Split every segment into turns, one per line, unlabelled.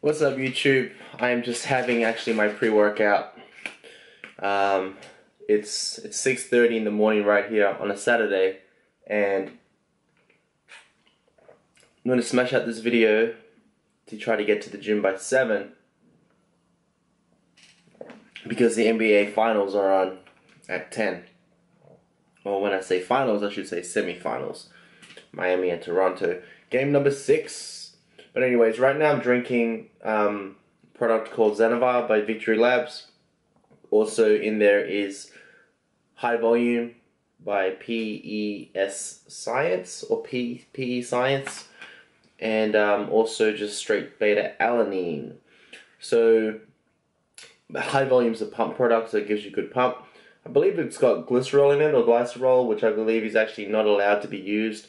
What's up, YouTube? I am just having actually my pre-workout. It's 6:30 in the morning right here on a Saturday, and I'm going to smash out this video to try to get to the gym by 7 because the NBA finals are on at 10. Or when I say finals, I should say semi-finals. Miami and Toronto. Game number 6. But anyways, right now I'm drinking a product called Xenovar by Victory Labs. Also in there is High Volume by PES Science or PE Science, and also just straight beta alanine. So High Volume is a pump product, so it gives you good pump. I believe it's got glycerol in it, or glycerol, which I believe is actually not allowed to be used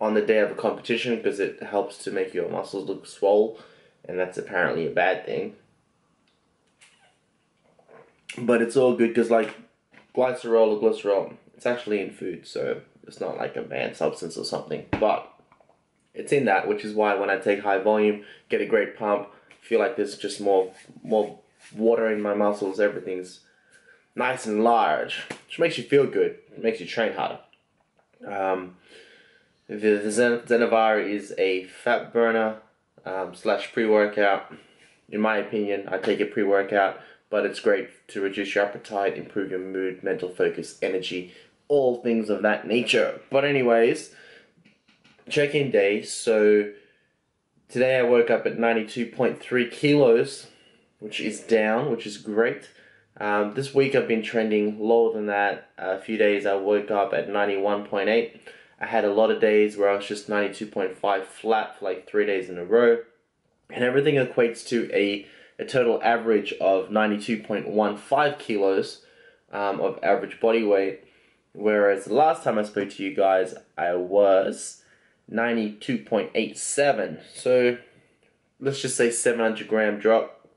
on the day of a competition because it helps to make your muscles look swole, and that's apparently a bad thing. But it's all good because, like, glycerol or glycerol, it's actually in food, so it's not like a banned substance or something. But it's in that, which is why when I take High Volume, get a great pump, feel like there's just more water in my muscles, everything's nice and large, which makes you feel good. It makes you train harder. The Xenovar is a fat burner slash pre-workout. In my opinion, I take it pre-workout, but it's great to reduce your appetite, improve your mood, mental focus, energy, all things of that nature. But anyways, check-in day. So today I woke up at 92.3 kilos, which is down, which is great. This week I've been trending lower than that. A few days I woke up at 91.8. I had a lot of days where I was just 92.5 flat for like 3 days in a row. And everything equates to a total average of 92.15 kilos of average body weight. Whereas the last time I spoke to you guys, I was 92.87. So let's just say 700 gram drop.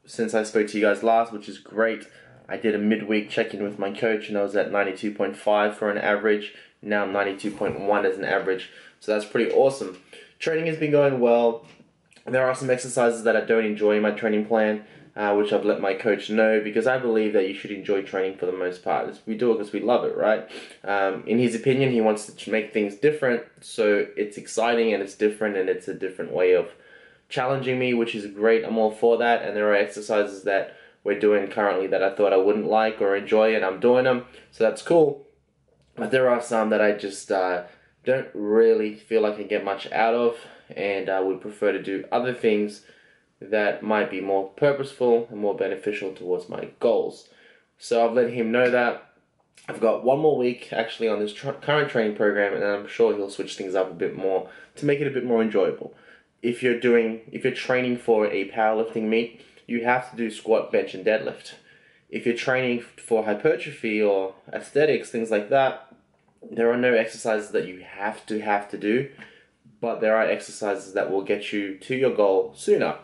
Since I spoke to you guys last, which is great. I did a midweek check-in with my coach and I was at 92.5 for an average. Now I'm 92.1 as an average. So that's pretty awesome. Training has been going well. There are some exercises that I don't enjoy in my training plan, which I've let my coach know, because I believe that you should enjoy training for the most part. We do it because we love it, right? In his opinion, he wants to make things different, so it's exciting and it's different and it's a different way of challenging me, which is great. I'm all for that, and there are exercises that we're doing currently that I thought I wouldn't like or enjoy, and I'm doing them, so that's cool. But there are some that I just don't really feel like I get much out of, and I would prefer to do other things that might be more purposeful and more beneficial towards my goals. So I've let him know that. I've got one more week actually on this current training program, and I'm sure he'll switch things up a bit more to make it a bit more enjoyable. If you're training for a powerlifting meet, you have to do squat, bench, and deadlift. If you're training for hypertrophy or aesthetics, things like that, there are no exercises that you have to do, but there are exercises that will get you to your goal sooner,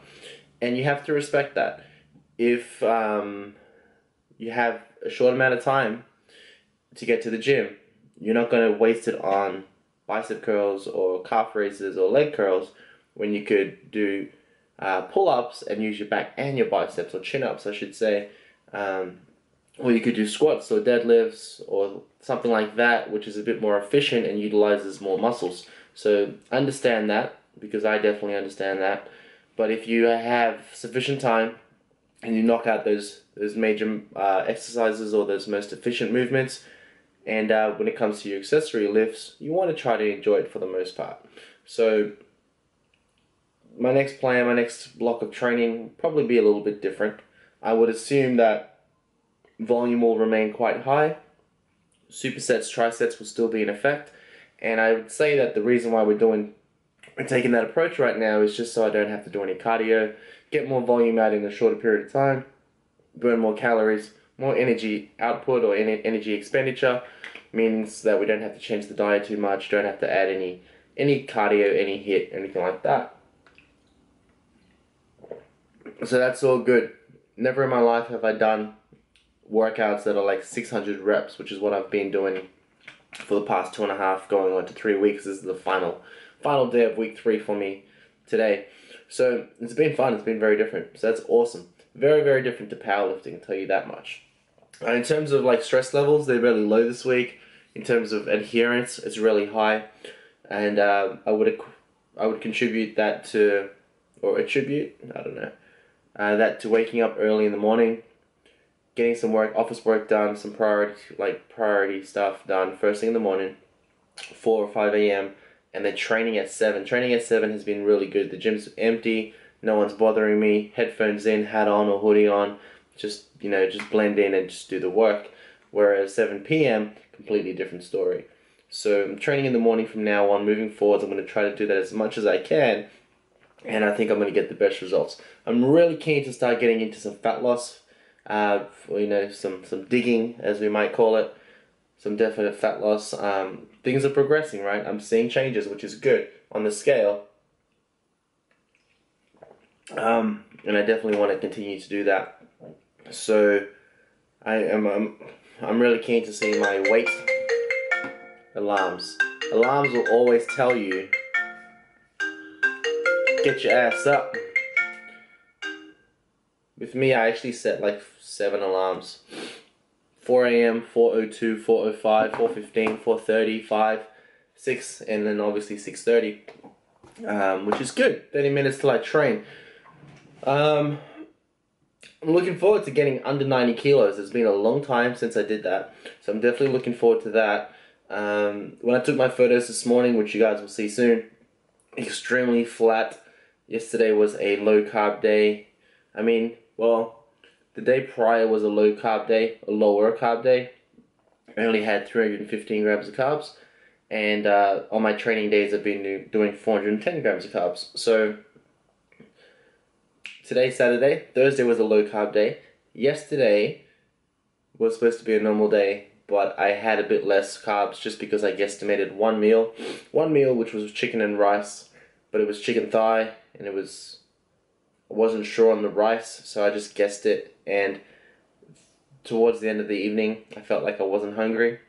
and you have to respect that. If you have a short amount of time to get to the gym, you're not going to waste it on bicep curls or calf raises or leg curls when you could do pull-ups and use your back and your biceps, or chin-ups I should say, or you could do squats or deadlifts or something like that, which is a bit more efficient and utilizes more muscles. So understand that, because I definitely understand that. But if you have sufficient time and you knock out those major exercises or those most efficient movements, and when it comes to your accessory lifts, you want to try to enjoy it for the most part. So my next plan, my next block of training will probably be a little bit different. I would assume that volume will remain quite high. Supersets, trisets will still be in effect. And I would say that the reason why we're taking that approach right now is just so I don't have to do any cardio, get more volume out in a shorter period of time, burn more calories, more energy output or energy expenditure, means that we don't have to change the diet too much, don't have to add any cardio, any HIIT, anything like that. So that's all good. Never in my life have I done workouts that are like 600 reps, which is what I've been doing for the past 2.5, going on to 3 weeks. This is the final day of week 3 for me today. So it's been fun. It's been very different. So that's awesome. Very, very different to powerlifting, I'll tell you that much. In terms of like stress levels, they're really low this week. In terms of adherence, it's really high, and I would contribute that to, or attribute, I don't know, that to waking up early in the morning, getting some office work done, some priority stuff done first thing in the morning, 4 or 5 a.m., and then training at 7. Training at 7 has been really good. The gym's empty, no one's bothering me, headphones in, hat on or hoodie on, just blend in and just do the work. Whereas 7 p.m., completely different story. So I'm training in the morning from now on. Moving forward, I'm going to try to do that as much as I can, and I think I'm going to get the best results. I'm really keen to start getting into some fat loss, some digging, as we might call it, some definite fat loss. Things are progressing, right? I'm seeing changes, which is good on the scale. And I definitely want to continue to do that. So I'm really keen to see my weight. Alarms. Alarms will always tell you, get your ass up. With me, I actually set like 7 alarms. 4 a.m., 4:02, 4:05, 4:15, 4:30, 5, 6, and then obviously 6:30, which is good. 30 minutes till I train. I'm looking forward to getting under 90 kilos. It's been a long time since I did that, so I'm definitely looking forward to that. When I took my photos this morning, which you guys will see soon, extremely flat. Yesterday was a low carb day. The day prior was a low carb day, a lower carb day. I only had 315 grams of carbs, and on my training days I've been doing 410 grams of carbs. So today's Saturday. Thursday was a low carb day. Yesterday was supposed to be a normal day, but I had a bit less carbs just because I guesstimated one meal, which was chicken and rice, but it was chicken thigh, and I wasn't sure on the rice, so I just guessed it, and towards the end of the evening, I felt like I wasn't hungry,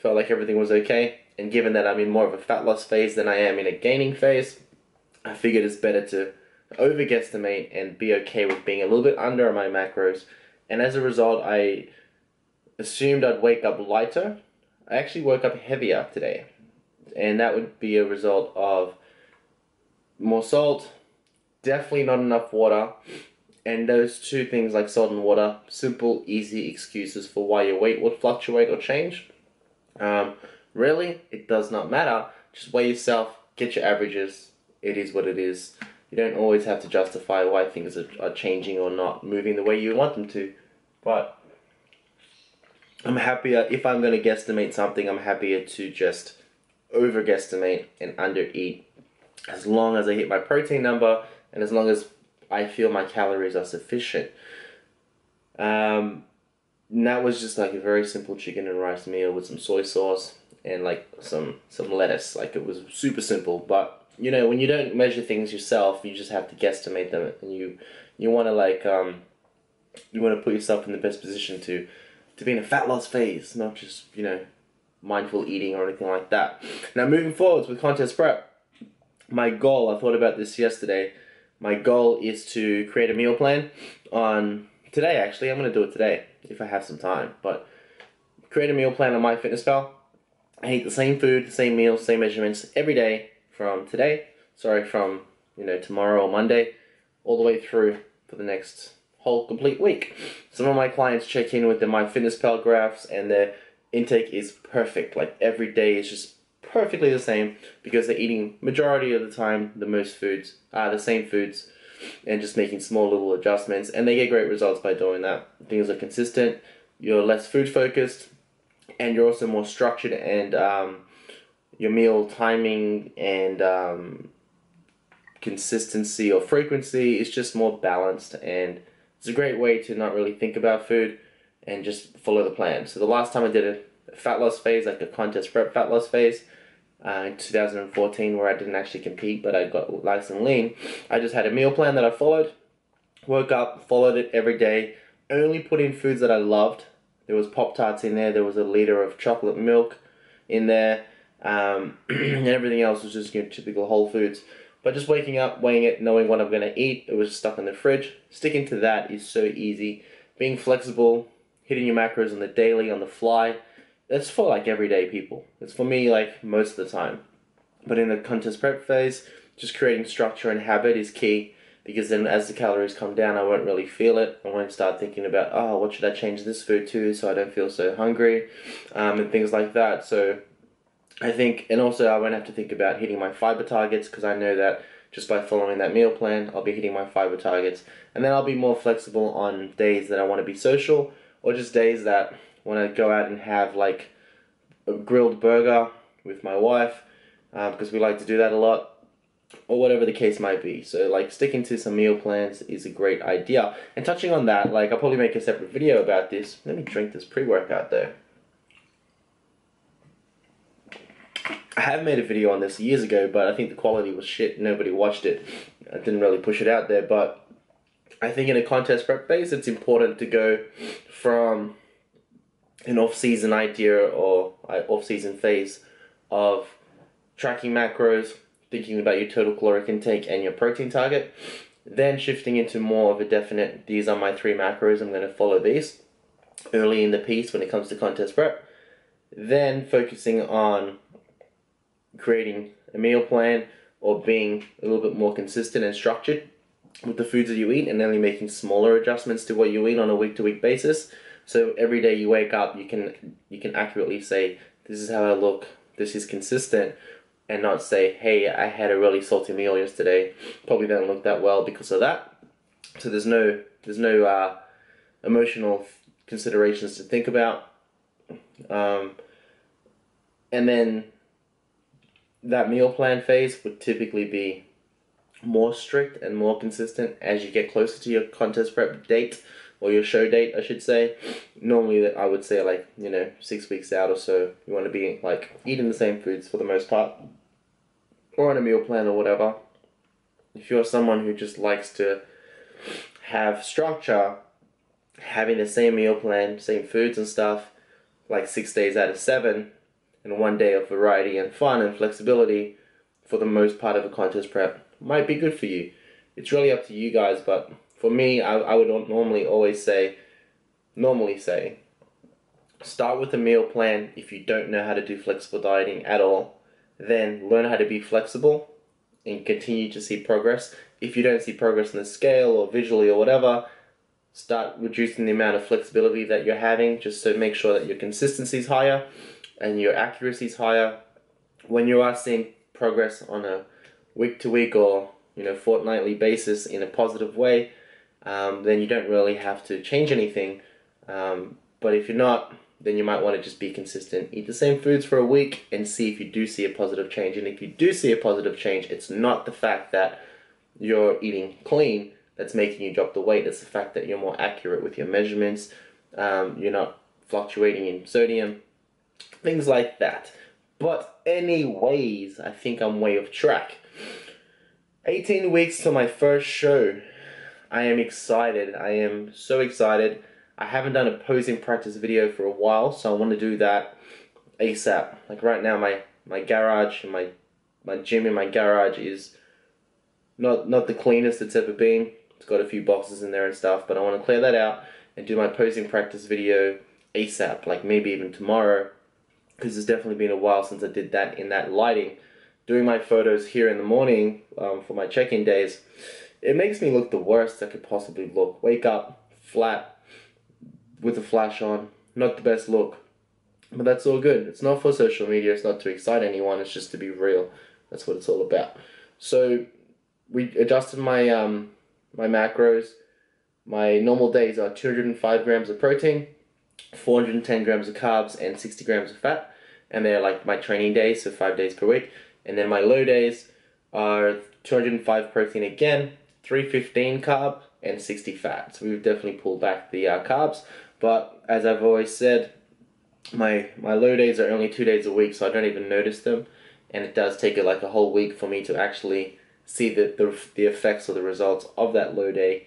felt like everything was okay, and given that I'm in more of a fat loss phase than I am in a gaining phase, I figured it's better to over-guesstimate and be okay with being a little bit under on my macros, and as a result, I assumed I'd wake up lighter. I actually woke up heavier today, and that would be a result of more salt, definitely not enough water, and those two things like salt and water, simple, easy excuses for why your weight would fluctuate or change. Really, it does not matter. Just weigh yourself, get your averages. It is what it is. You don't always have to justify why things are changing or not moving the way you want them to. But I'm happier, if I'm going to guesstimate something, I'm happier to just over-guesstimate and under-eat. As long as I hit my protein number, and as long as I feel my calories are sufficient. And that was just like a very simple chicken and rice meal with some soy sauce and like some lettuce. Like, it was super simple, but when you don't measure things yourself, you just have to guesstimate them, and you want to you want to put yourself in the best position to be in a fat loss phase, not just mindful eating or anything like that. Now, moving forwards with contest prep, my goal, I thought about this yesterday, my goal is to create a meal plan on today. Actually, I'm going to do it today if I have some time, but create a meal plan on MyFitnessPal. I eat the same food, the same meals, same measurements every day from tomorrow or Monday all the way through for the next whole complete week. Some of my clients check in with their MyFitnessPal graphs, and their intake is perfect. Like, every day is just perfectly the same because they're eating majority of the time the same foods, and just making small little adjustments, and they get great results by doing that. Things are consistent, you're less food focused, and you're also more structured, and your meal timing and consistency or frequency is just more balanced, and it's a great way to not really think about food and just follow the plan. So the last time I did a fat loss phase, like a contest prep fat loss phase, in 2014, where I didn't actually compete, but I got nice and lean, I just had a meal plan that I followed, woke up, followed it every day, only put in foods that I loved. There was Pop-Tarts in there, there was a liter of chocolate milk in there, and everything else was just typical whole foods. But just waking up, weighing it, knowing what I'm going to eat, it was stuck in the fridge. Sticking to that is so easy. Being flexible, hitting your macros on the daily, on the fly, that's for like everyday people. It's for me like most of the time. But in the contest prep phase, just creating structure and habit is key, because then as the calories come down, I won't really feel it. I won't start thinking about, oh, what should I change this food to so I don't feel so hungry, and things like that. So I think, and also I won't have to think about hitting my fiber targets, because I know that just by following that meal plan, I'll be hitting my fiber targets. And then I'll be more flexible on days that I want to be social, or just days that want to go out and have like a grilled burger with my wife, because we like to do that a lot, or whatever the case might be. So like sticking to some meal plans is a great idea. And touching on that, like I'll probably make a separate video about this. Let me drink this pre-workout though. I have made a video on this years ago, but I think the quality was shit. Nobody watched it. I didn't really push it out there, but I think in a contest prep phase, it's important to go from an off-season idea or off-season phase of tracking macros, thinking about your total caloric intake and your protein target, then shifting into more of a definite, these are my 3 macros, I'm going to follow these early in the piece when it comes to contest prep, then focusing on creating a meal plan or being a little bit more consistent and structured with the foods that you eat, and only making smaller adjustments to what you eat on a week-to-week basis. So every day you wake up, you can accurately say, this is how I look, this is consistent, and not say, hey, I had a really salty meal yesterday, probably don't look that well because of that. So there's no emotional considerations to think about. And then that meal plan phase would typically be more strict and more consistent as you get closer to your contest prep date, or your show date, I should say. Normally, I would say like, 6 weeks out or so, you want to be like eating the same foods for the most part, or on a meal plan or whatever. If you're someone who just likes to have structure, having the same meal plan, same foods and stuff, like 6 days out of 7, and 1 day of variety and fun and flexibility for the most part of a contest prep might be good for you. It's really up to you guys, but for me, I would normally say, start with a meal plan if you don't know how to do flexible dieting at all. Then learn how to be flexible and continue to see progress. If you don't see progress on the scale or visually or whatever, start reducing the amount of flexibility that you're having, just to make sure that your consistency is higher and your accuracy is higher. When you are seeing progress on a week-to-week or fortnightly basis in a positive way, then you don't really have to change anything. But if you're not, then you might want to just be consistent. Eat the same foods for a week and see if you do see a positive change. And if you do see a positive change, it's not the fact that you're eating clean that's making you drop the weight. It's the fact that you're more accurate with your measurements. You're not fluctuating in sodium, things like that. But anyways, I think I'm way off track. 18 weeks to my first show. I am excited. I am so excited. I haven't done a posing practice video for a while, so I want to do that ASAP. Like right now, my garage, and my gym in my garage is not the cleanest it's ever been. It's got a few boxes in there and stuff, but I want to clear that out and do my posing practice video ASAP, like maybe even tomorrow, because it's definitely been a while since I did that in that lighting. Doing my photos here in the morning for my check-in days, it makes me look the worst I could possibly look. Wake up flat with a flash on, not the best look, but that's all good. It's not for social media, it's not to excite anyone, it's just to be real. That's what it's all about. So we adjusted my my macros. My normal days are 205 grams of protein, 410 grams of carbs, and 60 grams of fat, and they're like my training days, so 5 days per week. And then my low days are 205 protein again, 315 carb, and 60 fat. So we've definitely pulled back the carbs. But as I've always said, my low days are only 2 days a week, so I don't even notice them. And it does take like a whole week for me to actually see the effects or the results of that low day.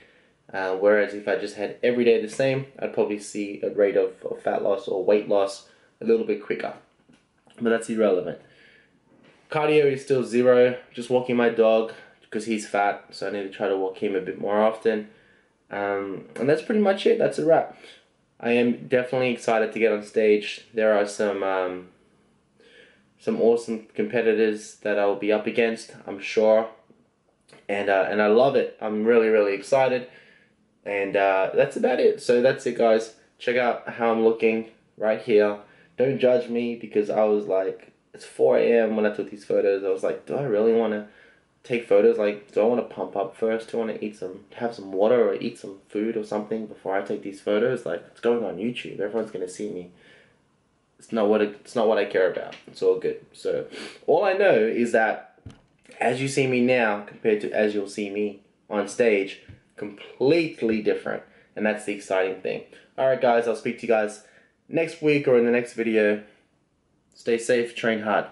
Whereas if I just had every day the same, I'd probably see a rate of fat loss or weight loss a little bit quicker. But that's irrelevant. Cardio is still 0, just walking my dog, because he's fat, so I need to try to walk him a bit more often. And that's pretty much it. That's a wrap. I am definitely excited to get on stage. There are some awesome competitors that I'll be up against, I'm sure, and I love it. I'm really, really excited, and that's about it. So that's it, guys. Check out how I'm looking right here. Don't judge me, because I was like, it's 4 a.m. when I took these photos. I was like, do I really want to take photos? Like, do I want to pump up first? Do I want to have some water or eat some food or something before I take these photos? Like, it's going on YouTube. Everyone's gonna see me. It's not what I care about. It's all good. So all I know is that as you see me now compared to as you'll see me on stage, completely different, and that's the exciting thing. All right, guys. I'll speak to you guys next week or in the next video. Stay safe. Train hard.